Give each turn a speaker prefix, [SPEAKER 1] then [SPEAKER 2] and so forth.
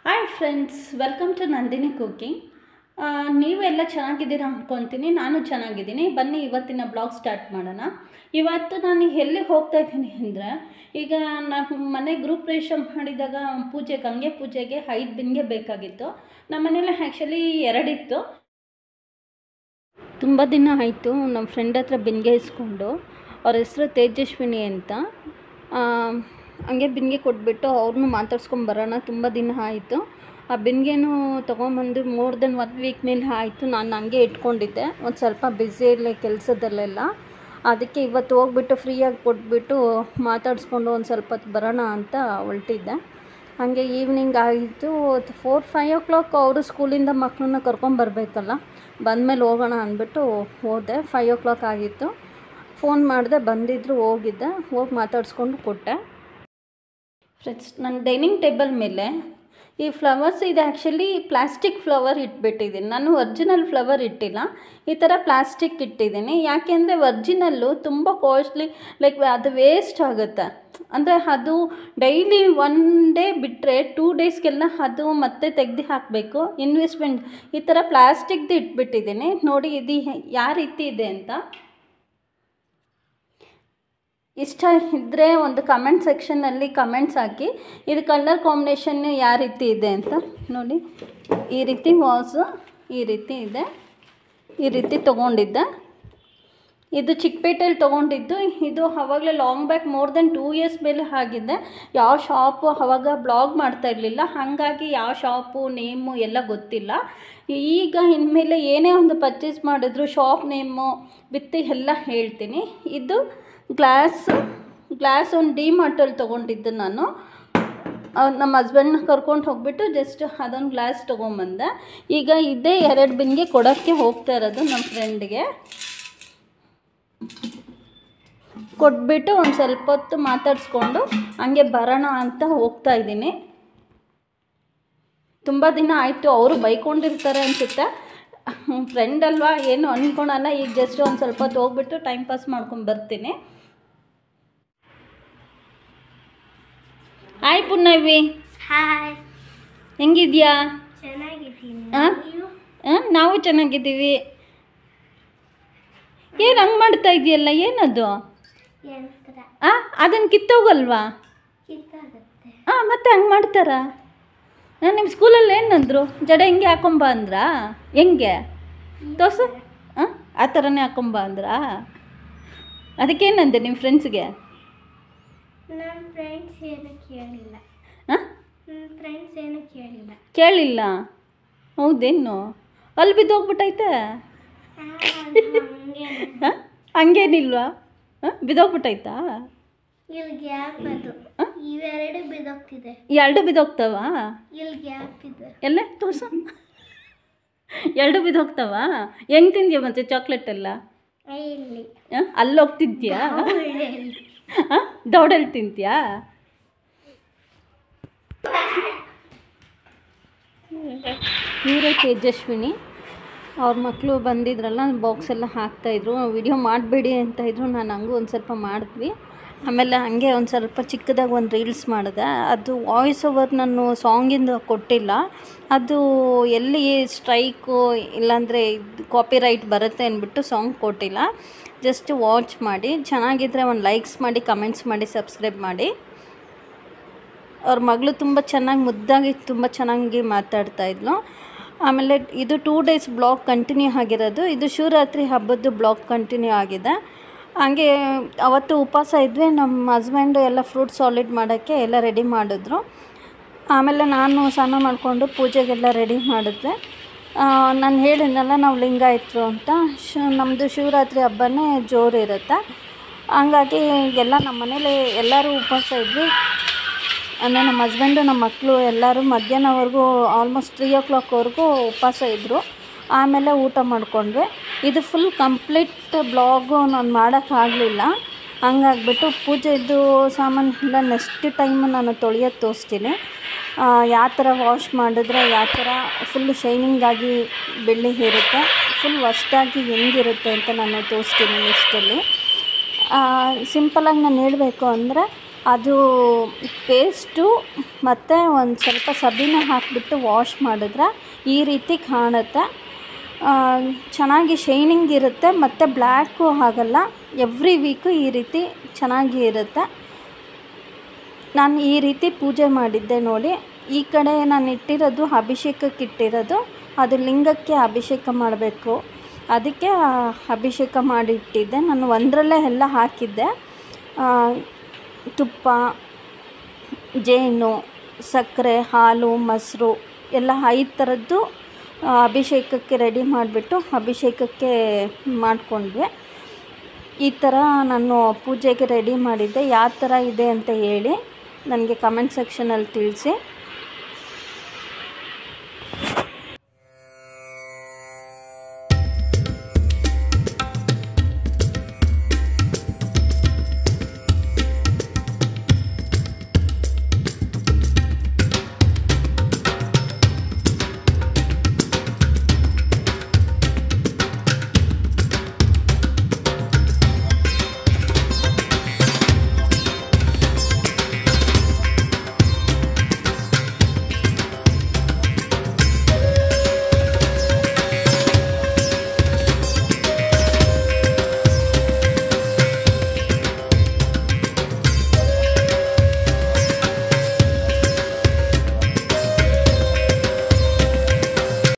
[SPEAKER 1] Hi friends, welcome to Nandini cooking. ನೀವೆಲ್ಲ ಚೆನ್ನಾಗಿದ್ದೀರಾ ಅಂದ್ಕೊತೀನಿ. ನಾನು ಚೆನ್ನಾಗಿದ್ದೀನಿ. ಬನ್ನಿ ಇವತ್ತಿನ ಬ್ಲಾಗ್ ಸ್ಟಾರ್ಟ್ ಮಾಡೋಣ. ಇವತ್ತು ನಾನು ಎಲ್ಲಿ ಹೋಗ್ತಾ ಇದ್ದೀನಿ ಅಂದರೆ, ಈಗ ನಾನು ಮನೆ ಗೃಹ ಪ್ರವೇಶ ಮಾಡಿದಾಗ ಗಂಗೆ ಪೂಜೆಗೆ 5 ಬಿಂದಿಗೆ ಬೇಕಾಗಿತ್ತು. ನಮ್ಮ ಮನೇಲಿ ಆ್ಯಕ್ಚುಲಿ 2 ಇತ್ತು. ತುಂಬ ದಿನ ಆಯಿತು ನಮ್ಮ ಫ್ರೆಂಡ್ ಹತ್ರ ಬಿಂದಿಗೆ ಇಸ್ಕೊಂಡು. ಅವ್ರ ಹೆಸರು ತೇಜಸ್ವಿನಿ ಅಂತ. ಹಂಗೆ ಬಿಂದಿಗೆ ಕೊಟ್ಬಿಟ್ಟು ಅವ್ರನ್ನೂ ಮಾತಾಡ್ಸ್ಕೊಂಬರೋಣ, ತುಂಬ ದಿನ ಆಯಿತು. ಆ ಬಿಂದಿಗೆನೂ ತೊಗೊಂಬಂದು ಮೋರ್ ದೆನ್ 1 ವೀಕ್ ಮೇಲೆ ಆಯಿತು. ನಾನು ಹಂಗೆ ಇಟ್ಕೊಂಡಿದ್ದೆ, ಒಂದು ಸ್ವಲ್ಪ ಬ್ಯುಸಿಯಲ್ಲಿ ಕೆಲಸದಲ್ಲೆಲ್ಲ. ಅದಕ್ಕೆ ಇವತ್ತು ಹೋಗ್ಬಿಟ್ಟು ಫ್ರೀಯಾಗಿ ಕೊಟ್ಬಿಟ್ಟು ಮಾತಾಡಿಸ್ಕೊಂಡು ಒಂದು ಸ್ವಲ್ಪ ಹೊತ್ತು ಬರೋಣ ಅಂತ ಹೊರಟಿದ್ದೆ. ಹಾಗೆ ಈವ್ನಿಂಗ್ ಆಯಿತು. 4-5 ಓ ಕ್ಲಾಕ್ ಅವರು ಸ್ಕೂಲಿಂದ ಮಕ್ಕಳನ್ನ ಕರ್ಕೊಂಬರ್ಬೇಕಲ್ಲ, ಬಂದಮೇಲೆ ಹೋಗೋಣ ಅಂದ್ಬಿಟ್ಟು ಹೋದೆ. 5 ಓ ಕ್ಲಾಕ್ ಆಗಿತ್ತು. ಫೋನ್ ಮಾಡಿದೆ, ಬಂದಿದ್ದರು, ಹೋಗಿದ್ದೆ. ಹೋಗಿ ಮಾತಾಡಿಸ್ಕೊಂಡು ಕೊಟ್ಟೆ. ಫ್ರೆಂಡ್ಸ್, ನನ್ನ ಡೈನಿಂಗ್ ಟೇಬಲ್ ಮೇಲೆ ಈ ಫ್ಲವರ್ಸ್ ಇದು ಆ್ಯಕ್ಚುಲಿ ಪ್ಲಾಸ್ಟಿಕ್ ಫ್ಲವರ್ ಇಟ್ಬಿಟ್ಟಿದ್ದೀನಿ. ನಾನು ಒರ್ಜಿನಲ್ ಫ್ಲವರ್ ಇಟ್ಟಿಲ್ಲ, ಈ ಥರ ಪ್ಲಾಸ್ಟಿಕ್ ಇಟ್ಟಿದ್ದೀನಿ. ಯಾಕೆಂದರೆ ಒರ್ಜಿನಲ್ಲು ತುಂಬ ಕಾಸ್ಟ್ಲಿ, ಲೈಕ್ ಅದು ವೇಸ್ಟ್ ಆಗುತ್ತೆ. ಅಂದರೆ ಅದು ಡೈಲಿ 1 ಡೇ ಬಿಟ್ಟರೆ 2 ಡೇಸ್ಗೆಲ್ಲ ಅದು ಮತ್ತೆ ತೆಗೆದು ಹಾಕಬೇಕು, ಇನ್ವೆಸ್ಟ್ಮೆಂಟ್. ಈ ಥರ ಪ್ಲಾಸ್ಟಿಕ್ದು ಇಟ್ಬಿಟ್ಟಿದ್ದೀನಿ. ನೋಡಿ ಇದು ಯಾವ ರೀತಿ ಇದೆ ಅಂತ. ಇಷ್ಟ ಇದ್ದರೆ ಒಂದು ಕಮೆಂಟ್ ಸೆಕ್ಷನ್ನಲ್ಲಿ ಕಮೆಂಟ್ಸ್ ಹಾಕಿ, ಇದು ಕಲರ್ ಕಾಂಬಿನೇಷನ್ ಯಾವ ರೀತಿ ಇದೆ ಅಂತ. ನೋಡಿ, ಈ ರೀತಿ ವಾಸು ಈ ರೀತಿ ಇದೆ. ಈ ರೀತಿ ತೊಗೊಂಡಿದ್ದೆ. ಇದು ಚಿಕ್ಕಪೇಟೆಯಲ್ಲಿ ತೊಗೊಂಡಿದ್ದು. ಇದು ಆವಾಗಲೇ long back more than 2 years ಮೇಲೆ ಆಗಿದೆ. ಯಾವ ಶಾಪು ಆವಾಗ ಬ್ಲಾಗ್ ಮಾಡ್ತಾ ಇರಲಿಲ್ಲ, ಹಾಗಾಗಿ ಯಾವ ಶಾಪು ನೇಮು ಎಲ್ಲ ಗೊತ್ತಿಲ್ಲ. ಈಗ ಇನ್ಮೇಲೆ ಏನೇ ಒಂದು ಪರ್ಚೇಸ್ ಮಾಡಿದ್ರು ಶಾಪ್ ನೇಮು ವಿತ್ ಎಲ್ಲ ಹೇಳ್ತೀನಿ. ಇದು ಗ್ಲಾಸ್ ಒಂದು ಡಿ-ಮಾರ್ಟಲ್ಲಿ ತೊಗೊಂಡಿದ್ದು ನಾನು. ನಮ್ಮ ಹಸ್ಬೆಂಡ್ನ ಕರ್ಕೊಂಡು ಹೋಗ್ಬಿಟ್ಟು ಜಸ್ಟ್ ಅದೊಂದು ಗ್ಲಾಸ್ ತೊಗೊಂಬಂದೆ. ಈಗ ಇದೇ 2 ಬಿಂದಿಗೆ ಕೊಡೋಕ್ಕೆ ಹೋಗ್ತಾ ಇರೋದು ನಮ್ಮ ಫ್ರೆಂಡ್ಗೆ. ಕೊಟ್ಬಿಟ್ಟು ಒಂದು ಸ್ವಲ್ಪ ಹೊತ್ತು ಮಾತಾಡಿಸ್ಕೊಂಡು ಹಂಗೆ ಬರೋಣ ಅಂತ ಹೋಗ್ತಾ ಇದ್ದೀನಿ. ತುಂಬ ದಿನ ಆಯಿತು. ಅವರು ಬೈಕೊಂಡಿರ್ತಾರೆ ಅನಿಸುತ್ತೆ. ಫ್ರೆಂಡ್ ಅಲ್ವಾ, ಏನು ಅಂದ್ಕೊಳಲ್ಲ. ಈಗ ಜಸ್ಟ್ ಒಂದು ಸ್ವಲ್ಪ ಹೊತ್ತು ಹೋಗ್ಬಿಟ್ಟು ಟೈಮ್ ಪಾಸ್ ಮಾಡ್ಕೊಂಡು ಬರ್ತೀನಿ. ಹಾಯ್ ಪುನ್ನವಿ.
[SPEAKER 2] ಹಾಯ್,
[SPEAKER 1] ಹೆಂಗಿದ್ಯಾ?
[SPEAKER 2] ಚೆನ್ನಾಗಿದ್ದೀನಿ.
[SPEAKER 1] ನಾವು ಚೆನ್ನಾಗಿದ್ದೀವಿ. ಏನು ಹಂಗೆ ಮಾಡ್ತಾ ಇದೆಯಲ್ಲ, ಏನದು?
[SPEAKER 2] ಯಂತ್ರ
[SPEAKER 1] ಅದನ್ನು ಕಿತ್ತೋಗಲ್ವಾ?
[SPEAKER 2] ಕಿತ್ತಾಗುತ್ತೆ.
[SPEAKER 1] ಮತ್ತೆ ಹಂಗೆ ಮಾಡ್ತಾರಾ? ನಿಮ್ಮ ಸ್ಕೂಲಲ್ಲಿ ಏನಂದ್ರು? ಜಡೆ ಹಿಂಗೆ ಹಾಕೊಂಬ ಅಂದ್ರಾ? ಹೆಂಗೆ ತೋರ್ಸು. ಆ ಥರನೇ ಹಾಕೊಂಬ ಅಂದ್ರಾ? ಅದಕ್ಕೇನಂದೆ ನಿಮ್ಮ ಫ್ರೆಂಡ್ಸ್ಗೆ?
[SPEAKER 2] ನನ್ನ ಫ್ರೆಂಡ್ಸ್ ಏನು ಕೇಳಿಲ್ಲ.
[SPEAKER 1] ಕೇಳಿಲ್ಲ? ಹೌದೇನು? ಅಲ್ಲಿ ಬಿದ್ದೋಗ್ಬಿಟ್ಟೈತೆ? ಹಂಗೇನಿಲ್ವಾ? ಬಿದ್ದೋಗ್ಬಿಟ್ಟೈತಾ?
[SPEAKER 2] ಇಲ್ಲಿ ಗ್ಯಾಪ್, ಅದು ಇವೆರಡು ಬಿದ್ದೋಗ್ತಿದೆ.
[SPEAKER 1] 2 ಬಿದ್ದೋಗ್ತಾವ?
[SPEAKER 2] ಇಲ್ಲಿ ಗ್ಯಾಪ್ ಇದೆ.
[SPEAKER 1] ಎಲ್ಲ ತೋರ್ಸು. 2 ಬಿದ್ದೋಗ್ತಾವ? ಹೆಂಗೆ ತಿಂದ್ಯಾ ಮತ್ತೆ ಚಾಕ್ಲೇಟ್ ಎಲ್ಲ?
[SPEAKER 2] ಇಲ್ಲಿ
[SPEAKER 1] ಅಲ್ಲೋಗಿ ತಿಂತೀಯಾ? ದೌಡಲ್ಲಿ ತಿಂತೀಯಾ? ಇವರೇ ತೇಜಸ್ವಿನಿ. ಅವ್ರ ಮಕ್ಕಳು ಬಂದಿದ್ರಲ್ಲ, ಬಾಕ್ಸ್ ಎಲ್ಲ ಹಾಕ್ತಾಯಿದ್ರು. ವಿಡಿಯೋ ಮಾಡಬೇಡಿ ಅಂತ ಇದ್ರು. ನಾನು ಹಂಗೂ ಒಂದು ಸ್ವಲ್ಪ ಮಾಡಿದ್ವಿ. ಆಮೇಲೆ ಹಾಗೆ ಒಂದು ಸ್ವಲ್ಪ ಚಿಕ್ಕದಾಗಿ ಒಂದು ರೀಲ್ಸ್ ಮಾಡಿದೆ. ಅದು ವಾಯ್ಸ್ ಓವರ್ ನಾನು ಸಾಂಗಿಂದ ಕೊಟ್ಟಿಲ್ಲ. ಅದು ಎಲ್ಲಿ ಸ್ಟ್ರೈಕು ಇಲ್ಲಾಂದರೆ ಕಾಪಿರೈಟ್ ಬರುತ್ತೆ ಅಂದ್ಬಿಟ್ಟು ಸಾಂಗ್ ಕೊಟ್ಟಿಲ್ಲ. ಜಸ್ಟ್ ವಾಚ್ ಮಾಡಿ, ಚೆನ್ನಾಗಿದ್ದರೆ ಒಂದು ಲೈಕ್ಸ್ ಮಾಡಿ, ಕಮೆಂಟ್ಸ್ ಮಾಡಿ, ಸಬ್ಸ್ಕ್ರೈಬ್ ಮಾಡಿ. ಅವ್ರ ಮಗಳು ತುಂಬ ಚೆನ್ನಾಗಿ ಮುದ್ದಾಗಿ ತುಂಬ ಚೆನ್ನಾಗಿ ಮಾತಾಡ್ತಾಯಿದ್ಲು. ಆಮೇಲೆ ಇದು 2 ಡೇಸ್ ಬ್ಲಾಗ್ ಕಂಟಿನ್ಯೂ ಆಗಿರೋದು. ಇದು ಶಿವರಾತ್ರಿ ಹಬ್ಬದ್ದು ಬ್ಲಾಗ್ ಕಂಟಿನ್ಯೂ ಆಗಿದೆ. ಹಾಗೆ ಅವತ್ತು ಉಪವಾಸ ಇದ್ವಿ. ನಮ್ಮ ಹಸ್ಬೆಂಡು ಎಲ್ಲ ಫ್ರೂಟ್ ಸಾಲಿಡ್ ಮಾಡೋಕ್ಕೆ ಎಲ್ಲ ರೆಡಿ ಮಾಡಿದ್ರು. ಆಮೇಲೆ ನಾನು ಸ್ನಾನ ಮಾಡಿಕೊಂಡು ಪೂಜೆಗೆಲ್ಲ ರೆಡಿ ಮಾಡಿದ್ದೆ. ನಾನು ಹೇಳಿದ್ನಲ್ಲ, ನಾವು ಲಿಂಗಾಯತರು ಅಂತ. ನಮ್ಮದು ಶಿವರಾತ್ರಿ ಹಬ್ಬನೇ ಜೋರು ಇರುತ್ತೆ. ಹಂಗಾಗಿ ಎಲ್ಲ ನಮ್ಮ ಮನೇಲಿ ಎಲ್ಲರೂ ಉಪವಾಸ ಇದ್ವಿ. ಅಂದರೆ ನಮ್ಮ ಹಸ್ಬೆಂಡು, ನಮ್ಮ ಮಕ್ಕಳು ಎಲ್ಲರೂ ಮಧ್ಯಾಹ್ನವರೆಗೂ ಆಲ್ಮೋಸ್ಟ್ 3 ಓ ಕ್ಲಾಕ್ವರೆಗೂ ಉಪವಾಸ ಇದ್ದರು. ಆಮೇಲೆ ಊಟ ಮಾಡಿಕೊಂಡ್ವಿ. ಇದು ಫುಲ್ ಕಂಪ್ಲೀಟ್ ಬ್ಲಾಗು ನಾನು ಮಾಡೋಕ್ಕಾಗಲಿಲ್ಲ. ಹಂಗಾಗ್ಬಿಟ್ಟು ಪೂಜೆದು ಸಾಮಾನೆಲ್ಲ ನೆಕ್ಸ್ಟ್ ಟೈಮ್ ನಾನು ತೊಳೆಯೋದು ತೋರಿಸ್ತೀನಿ. ಯಾವ ಥರ ವಾಶ್ ಮಾಡಿದ್ರೆ ಯಾವ ಥರ ಫುಲ್ ಶೈನಿಂಗಾಗಿ ಬೆಳ್ಳಿ ಇರುತ್ತೆ, ಫುಲ್ ಹೊಸ್ದಾಗಿ ಹೆಂಗಿರುತ್ತೆ ಅಂತ ನಾನು ತೋರಿಸ್ತೀನಿ ನೆಕ್ಸ್ಟಲ್ಲಿ. ಸಿಂಪಲಾಗಿ ನಾನು ಹೇಳಬೇಕು ಅಂದರೆ, ಅದು ಪೇಸ್ಟು ಮತ್ತು ಒಂದು ಸ್ವಲ್ಪ ಸಬೀನ ಹಾಕಿಬಿಟ್ಟು ವಾಶ್ ಮಾಡಿದ್ರೆ ಈ ರೀತಿ ಕಾಣುತ್ತೆ. ಚೆನ್ನಾಗಿ ಶೈನಿಂಗ್ ಇರುತ್ತೆ ಮತ್ತು ಬ್ಲ್ಯಾಕು ಆಗಲ್ಲ. ಎವ್ರಿ ವೀಕು ಈ ರೀತಿ ಚೆನ್ನಾಗಿ ಇರುತ್ತೆ. ನಾನು ಈ ರೀತಿ ಪೂಜೆ ಮಾಡಿದ್ದೆ ನೋಡಿ. ಈ ಕಡೆ ನಾನು ಇಟ್ಟಿರೋದು ಅಭಿಷೇಕಕ್ಕೆ ಇಟ್ಟಿರೋದು, ಅದು ಲಿಂಗಕ್ಕೆ ಅಭಿಷೇಕ ಮಾಡಬೇಕು, ಅದಕ್ಕೆ ಅಭಿಷೇಕ ಮಾಡಿ ಇಟ್ಟಿದ್ದೆ. ನಾನು ಒಂದರಲ್ಲೇ ಎಲ್ಲ ಹಾಕಿದ್ದೆ. ತುಪ್ಪ, ಜೇನು, ಸಕ್ಕರೆ, ಹಾಲು, ಮೊಸರು ಎಲ್ಲ 5 ಥರದ್ದು ಅಭಿಷೇಕಕ್ಕೆ ರೆಡಿ ಮಾಡಿಬಿಟ್ಟು ಅಭಿಷೇಕಕ್ಕೆ ಮಾಡಿಕೊಂಡ್ವಿ. ಈ ಥರ ನಾನು ಪೂಜೆಗೆ ರೆಡಿ ಮಾಡಿದ್ದೆ. ಯಾವ ಥರ ಇದೆ ಅಂತ ಹೇಳಿ ನನಗೆ ಕಮೆಂಟ್ ಸೆಕ್ಷನಲ್ಲಿ ತಿಳಿಸಿ.